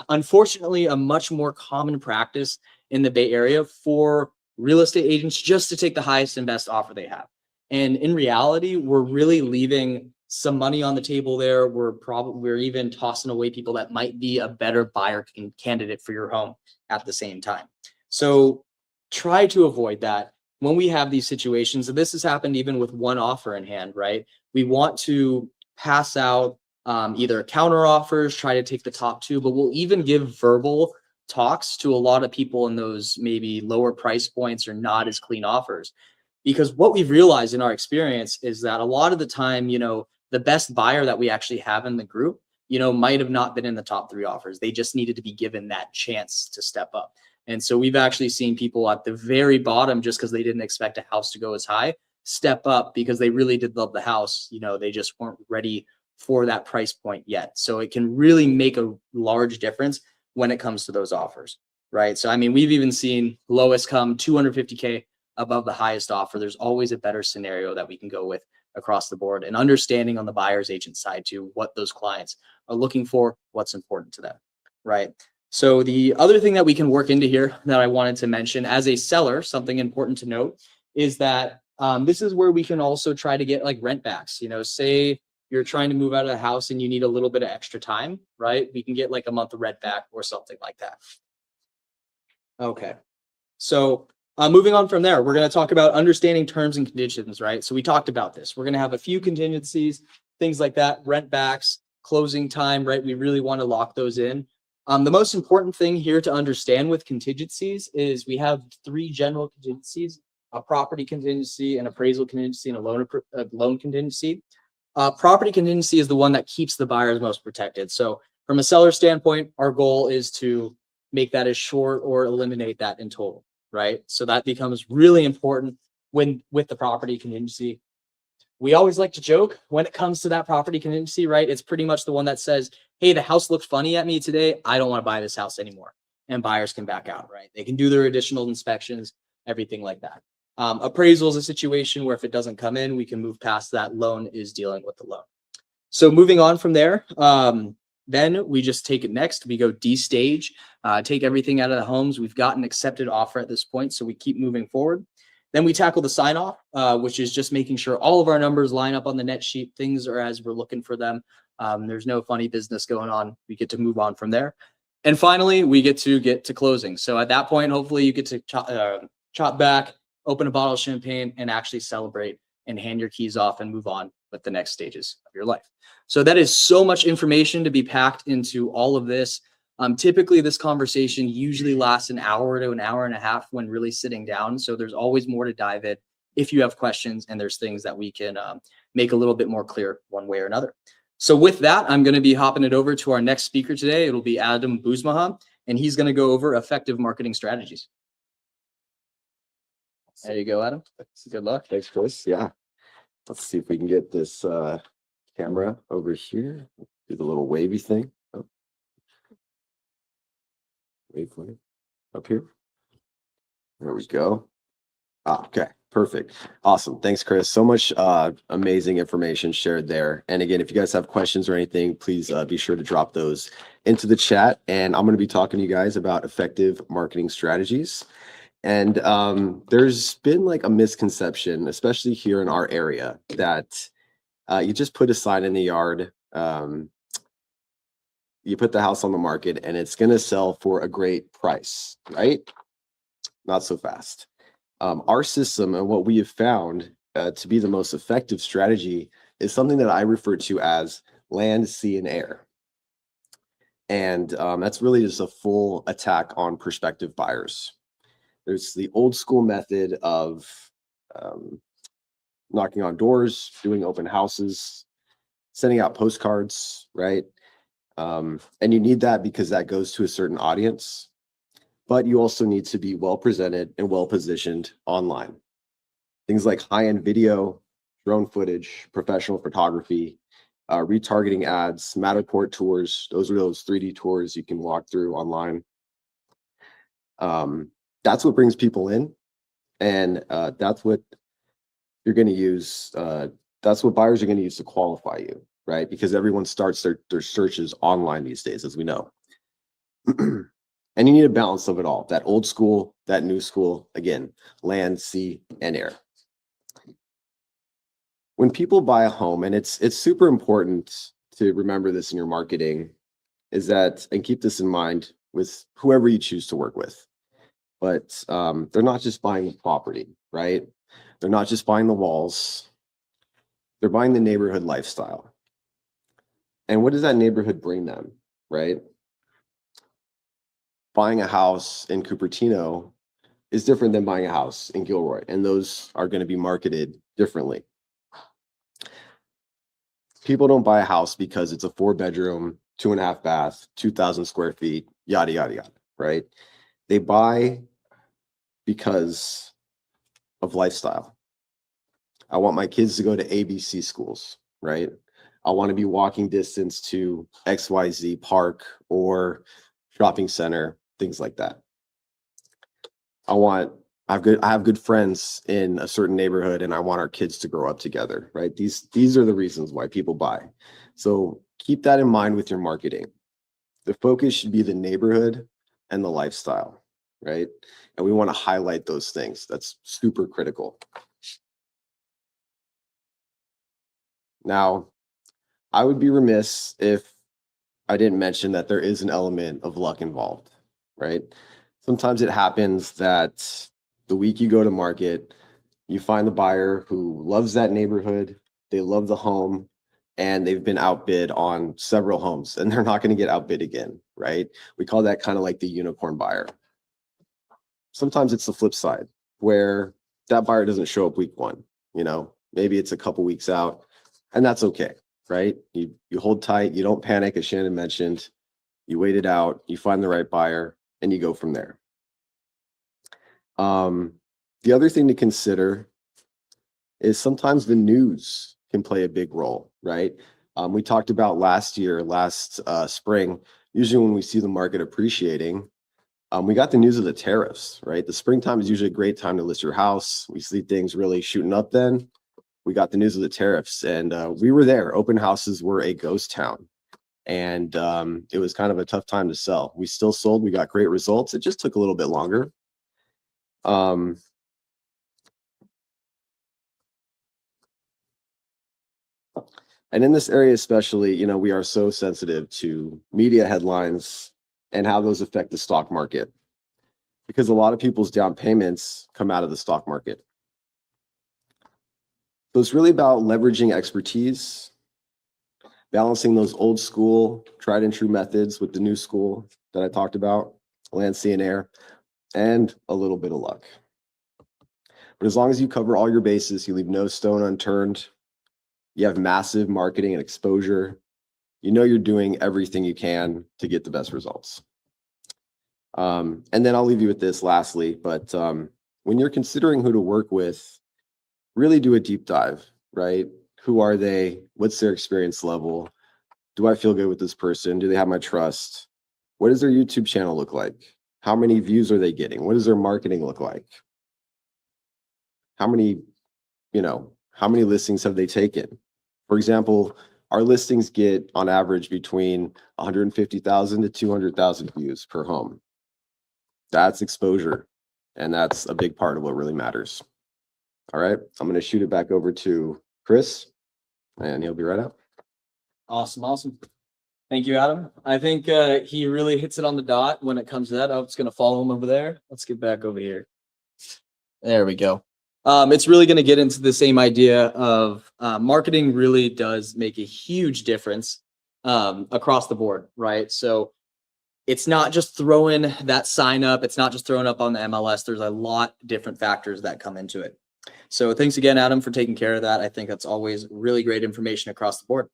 unfortunately, a much more common practice in the Bay Area for real estate agents just to take the highest and best offer they have. And in reality, we're really leaving some money on the table there. We're even tossing away people that might be a better buyer candidate for your home at the same time. So try to avoid that when we have these situations. And this has happened even with one offer in hand, right? We want to pass out either counter offers, try to take the top two, but we'll even give verbal talks to a lot of people in those maybe lower price points or not as clean offers. Because what we've realized in our experience is that a lot of the time, the best buyer that we actually have in the group, might have not been in the top three offers. They just needed to be given that chance to step up. And so we've actually seen people at the very bottom, just because they didn't expect a house to go as high, step up because they really did love the house. They just weren't ready for that price point yet. So it can really make a large difference when it comes to those offers, right? So, I mean, we've even seen lowest come 250K above the highest offer. There's always a better scenario that we can go with across the board, and understanding on the buyer's agent side too, what those clients are looking for, what's important to them, right? So the other thing that we can work into here that I wanted to mention as a seller, something important to note is that this is where we can also try to get like rent backs. Say you're trying to move out of the house and you need a little bit of extra time, right? We can get like a month of rent back or something like that. Okay. So moving on from there, we're going to talk about understanding terms and conditions, right? So we talked about this. We're going to have a few contingencies, things like that, rent backs, closing time, right? We really want to lock those in. The most important thing here to understand with contingencies is we have three general contingencies: a property contingency, an appraisal contingency, and a loan contingency. Property contingency is the one that keeps the buyers most protected. So from a seller standpoint, our goal is to make that as short or eliminate that in total, right? So that becomes really important with the property contingency. We always like to joke when it comes to that property contingency, right? It's pretty much the one that says, hey, the house looked funny at me today. I don't want to buy this house anymore. And buyers can back out, right? They can do their additional inspections, everything like that. Appraisal is a situation where if it doesn't come in, we can move past that. Loan is dealing with the loan. So moving on from there, then we just take it next. We go D-stage, take everything out of the homes. We've got an accepted offer at this point, so we keep moving forward. Then we tackle the sign-off, which is just making sure all of our numbers line up on the net sheet. Things are as we're looking for them. There's no funny business going on. We get to move on from there. And finally, we get to closing. So at that point, hopefully you get to chop back, open a bottle of champagne, and actually celebrate and hand your keys off and move on with the next stages of your life. So that is so much information to be packed into all of this. Typically, this conversation usually lasts an hour to an hour and a half when really sitting down. So there's always more to dive in if you have questions, and there's things that we can make a little bit more clear one way or another. So with that, I'm going to be hopping it over to our next speaker today. It'll be Adam Bouzmaha, and he's going to go over effective marketing strategies. There you go, Adam. Good luck. Thanks, Chris. Yeah. Let's see if we can get this camera over here. Do the little wavy thing. Oh. Wave up here. There we go. Okay, perfect. Awesome. Thanks, Chris. So much amazing information shared there. And again, if you guys have questions or anything, please be sure to drop those into the chat. And I'm going to be talking to you guys about effective marketing strategies. And there's been like a misconception, especially here in our area, that you just put a sign in the yard, you put the house on the market, and it's going to sell for a great price, right? Not so fast. Our system and what we have found to be the most effective strategy is something that I refer to as land, sea, and air. And that's really just a full attack on prospective buyers. There's the old school method of knocking on doors, doing open houses, sending out postcards, right? And you need that because that goes to a certain audience, but you also need to be well presented and well positioned online. Things like high-end video, drone footage, professional photography, retargeting ads, Matterport tours. Those are those 3D tours you can walk through online. That's what brings people in, and that's what you're going to use. That's what buyers are going to use to qualify you. right? Because everyone starts their searches online these days, as we know. And you need a balance of it all, that old school, that new school, again, land, sea, and air. When people buy a home, and it's super important to remember this in your marketing, is that, and keep this in mind with whoever you choose to work with, but they're not just buying the property, right? They're not just buying the walls, they're buying the neighborhood lifestyle. And what does that neighborhood bring them, right? Buying a house in Cupertino is different than buying a house in Gilroy, and those are going to be marketed differently. People don't buy a house because it's a 4-bedroom, 2.5 bath, 2,000 square feet, yada, yada, yada, right? They buy because of lifestyle. I want my kids to go to ABC schools, right? I want to be walking distance to XYZ park or shopping center, things like that. I have good friends in a certain neighborhood, and I want our kids to grow up together, right? These are the reasons why people buy. So keep that in mind with your marketing. The focus should be the neighborhood and the lifestyle, right? And we want to highlight those things. That's super critical. Now, I would be remiss if I didn't mention that there is an element of luck involved, right? Sometimes it happens that the week you go to market, you find the buyer who loves that neighborhood, they love the home, and they've been outbid on several homes, and they're not going to get outbid again, right? We call that kind of like the unicorn buyer. Sometimes it's the flip side, where that buyer doesn't show up week one, maybe it's a couple weeks out, and that's okay, right? You hold tight, you don't panic, as Shannon mentioned, you wait it out, you find the right buyer, and you go from there. The other thing to consider is sometimes the news can play a big role, right? We talked about last spring, usually when we see the market appreciating, we got the news of the tariffs, right? The springtime is usually a great time to list your house. We see things really shooting up then. We got the news of the tariffs, and we were there. Open houses were a ghost town, and it was kind of a tough time to sell. We still sold. We got great results. It just took a little bit longer. And in this area especially, we are so sensitive to media headlines and how those affect the stock market, because a lot of people's down payments come out of the stock market. So it's really about leveraging expertise, balancing those old school, tried and true methods with the new school that I talked about, land, sea, and air, and a little bit of luck. But as long as you cover all your bases, you leave no stone unturned, you have massive marketing and exposure, you're doing everything you can to get the best results. And then I'll leave you with this lastly, but when you're considering who to work with, really do a deep dive, right? Who are they? What's their experience level? Do I feel good with this person? Do they have my trust? What does their YouTube channel look like? How many views are they getting? What does their marketing look like? How many listings have they taken? For example, our listings get on average between 150,000 to 200,000 views per home. That's exposure, and that's a big part of what really matters. All right, I'm going to shoot it back over to Chris, and he'll be right out. Awesome. Thank you, Adam. I think he really hits it on the dot when it comes to that. I'm just going to follow him over there. Let's get back over here. There we go. It's really going to get into the same idea of marketing really does make a huge difference across the board, right? So it's not just throwing that sign up. It's not just throwing up on the MLS. There's a lot of different factors that come into it. So thanks again, Adam, for taking care of that. I think that's always really great information across the board.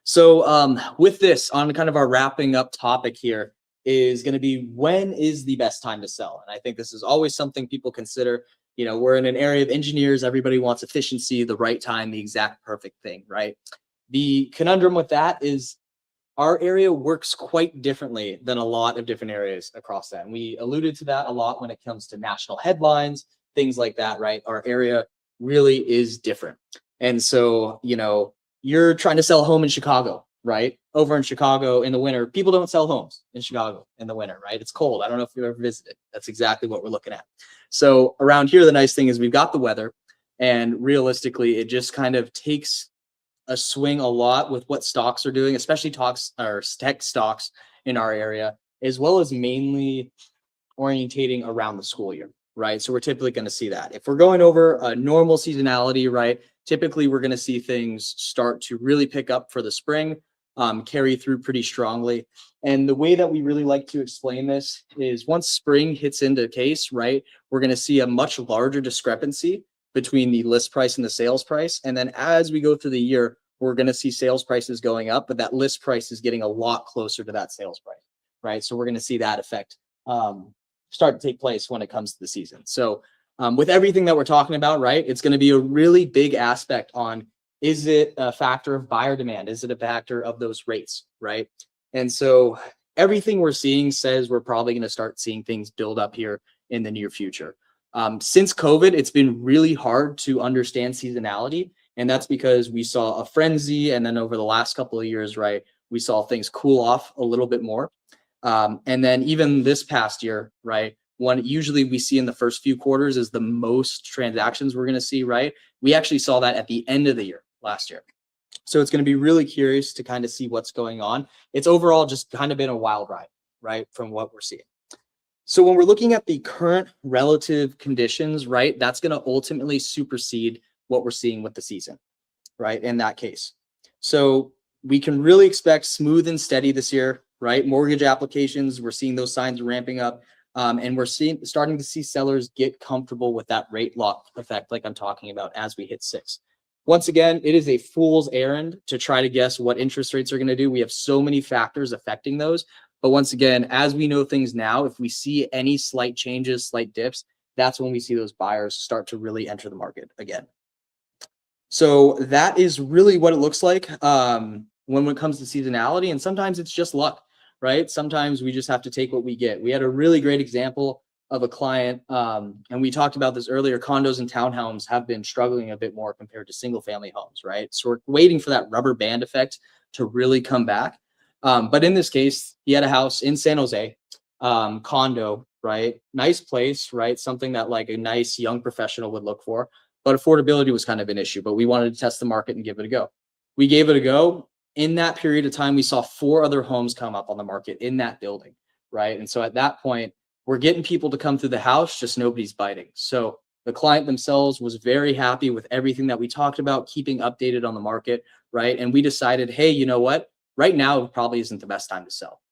So with this, on kind of our wrapping up topic here is going to be, when is the best time to sell? And I think this is always something people consider. We're in an area of engineers. Everybody wants efficiency, the right time, the exact perfect thing, right? The conundrum with that is our area works quite differently than a lot of different areas across that. And we alluded to that a lot when it comes to national headlines, things like that, right? Our area really is different. And so, you're trying to sell a home in Chicago, right? Over in Chicago in the winter, people don't sell homes in Chicago in the winter, right? It's cold. I don't know if you've ever visited. That's exactly what we're looking at. So around here, the nice thing is we've got the weather, and realistically, it just kind of takes a swing a lot with what stocks are doing, especially tech stocks in our area, as well as mainly orientating around the school year, right? So we're typically going to see that. If we're going over a normal seasonality, right, typically we're going to see things start to really pick up for the spring, carry through pretty strongly. And the way that we really like to explain this is once spring hits into case, right, we're going to see a much larger discrepancy between the list price and the sales price. And then as we go through the year, we're going to see sales prices going up, but that list price is getting a lot closer to that sales price, right? So we're going to see that effect start to take place when it comes to the season. So with everything that we're talking about, right, it's going to be a really big aspect on, is it a factor of buyer demand? Is it a factor of those rates, right? And so everything we're seeing says we're probably going to start seeing things build up here in the near future. Since COVID, it's been really hard to understand seasonality. And that's because we saw a frenzy. And then over the last couple of years, right, we saw things cool off a little bit more. And then even this past year, right, one usually we see in the first few quarters is the most transactions we're going to see, right? We actually saw that at the end of the year last year. So it's going to be really curious to kind of see what's going on. It's overall just kind of been a wild ride, right, from what we're seeing. So when we're looking at the current relative conditions, right, that's going to ultimately supersede what we're seeing with the season, right, in that case. So we can really expect smooth and steady this year, right? Mortgage applications, we're seeing those signs ramping up. And we're starting to see sellers get comfortable with that rate lock effect like I'm talking about as we hit 6. Once again, it is a fool's errand to try to guess what interest rates are going to do. We have so many factors affecting those. But once again, as we know things now, if we see any slight changes, slight dips, that's when we see those buyers start to really enter the market again. So that is really what it looks like when it comes to seasonality. And sometimes it's just luck, right? Sometimes we just have to take what we get. We had a really great example of a client, and we talked about this earlier. Condos and townhomes have been struggling a bit more compared to single family homes, right? So we're waiting for that rubber band effect to really come back. But in this case, he had a house in San Jose, condo, right? Nice place, right? Something that like a nice young professional would look for, but affordability was kind of an issue, but we wanted to test the market and give it a go. We gave it a go. In that period of time, we saw 4 other homes come up on the market in that building, right? And so at that point, we're getting people to come through the house, just nobody's biting. So the client themselves was very happy with everything that we talked about, keeping updated on the market, right? And we decided, hey, you know what? Right now probably isn't the best time to sell.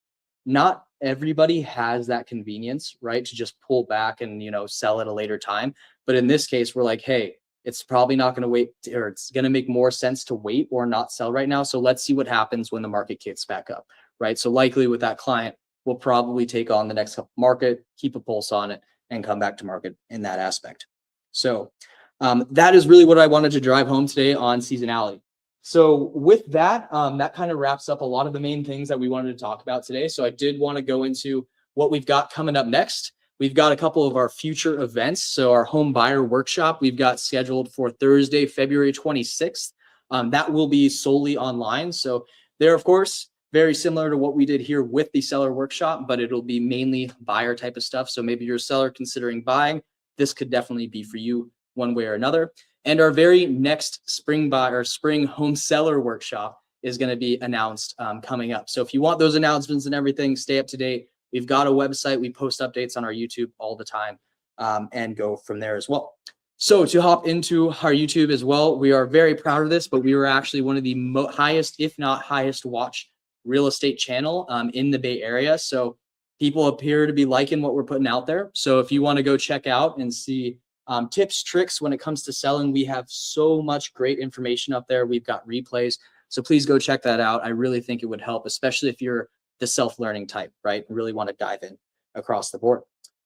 Not everybody has that convenience, right? To just pull back and, sell at a later time. But in this case, we're like, hey, it's probably not going to wait, or it's going to make more sense to wait or not sell right now. So let's see what happens when the market kicks back up, right? So likely with that client, we'll probably take on the next market, keep a pulse on it, and come back to market in that aspect. So that is really what I wanted to drive home today on seasonality. So with that, that kind of wraps up a lot of the main things that we wanted to talk about today. So I did want to go into what we've got coming up next. We've got a couple of our future events. So our home buyer workshop, we've got scheduled for Thursday, February 26th. That will be solely online. So there, of course, very similar to what we did here with the seller workshop, but it'll be mainly buyer type of stuff. So maybe you're a seller considering buying. This could definitely be for you one way or another. And our very next spring home seller workshop is going to be announced coming up. So if you want those announcements and everything, stay up to date. We've got a website. We post updates on our YouTube all the time and go from there as well. So to hop into our YouTube as well, we are very proud of this, but we were actually one of the highest, if not highest watch real estate channel in the Bay Area. So people appear to be liking what we're putting out there. So if you want to go check out and see tips, tricks when it comes to selling, we have so much great information up there. We've got replays. So please go check that out. I really think it would help, especially if you're the self-learning type, right? Really want to dive in across the board.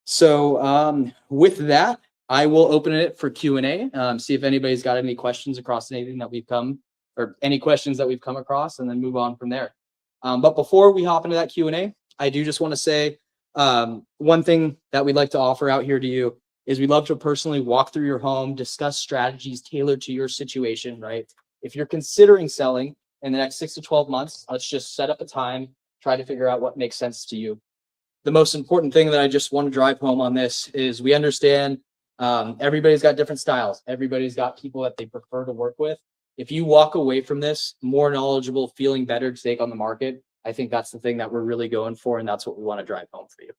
So with that, I will open it for Q&A, see if anybody's got any questions across anything that we've come, or any questions that we've come across, and then move on from there. But before we hop into that Q&A, I do just want to say one thing that we'd like to offer out here to you is we'd love to personally walk through your home, discuss strategies tailored to your situation, right? if you're considering selling in the next 6 to 12 months, let's just set up a time, try to figure out what makes sense to you. The most important thing that I just want to drive home on this is we understand everybody's got different styles. Everybody's got people that they prefer to work with. If you walk away from this more knowledgeable, feeling better to take on the market, I think that's the thing that we're really going for, and that's what we want to drive home for you.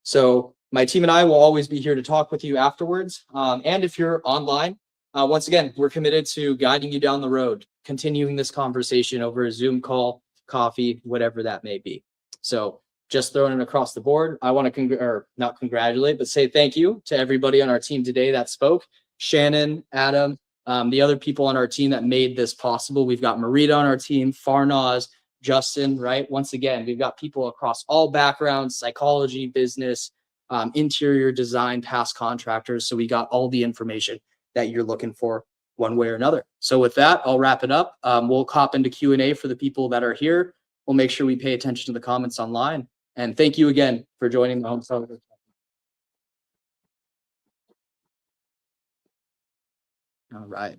So my team and I will always be here to talk with you afterwards. And if you're online, once again, we're committed to guiding you down the road, continuing this conversation over a Zoom call, coffee, whatever that may be. So just throwing it across the board, I want to not congratulate, but say thank you to everybody on our team today that spoke. Shannon, Adam, the other people on our team that made this possible. We've got Marita on our team, Farnaz, Justin, right? Once again, we've got people across all backgrounds, psychology, business, interior design, past contractors. So we got all the information that you're looking for one way or another. So with that, I'll wrap it up. We'll hop into Q&A for the people that are here. We'll make sure we pay attention to the comments online. And thank you again for joining the Home Selling. All right.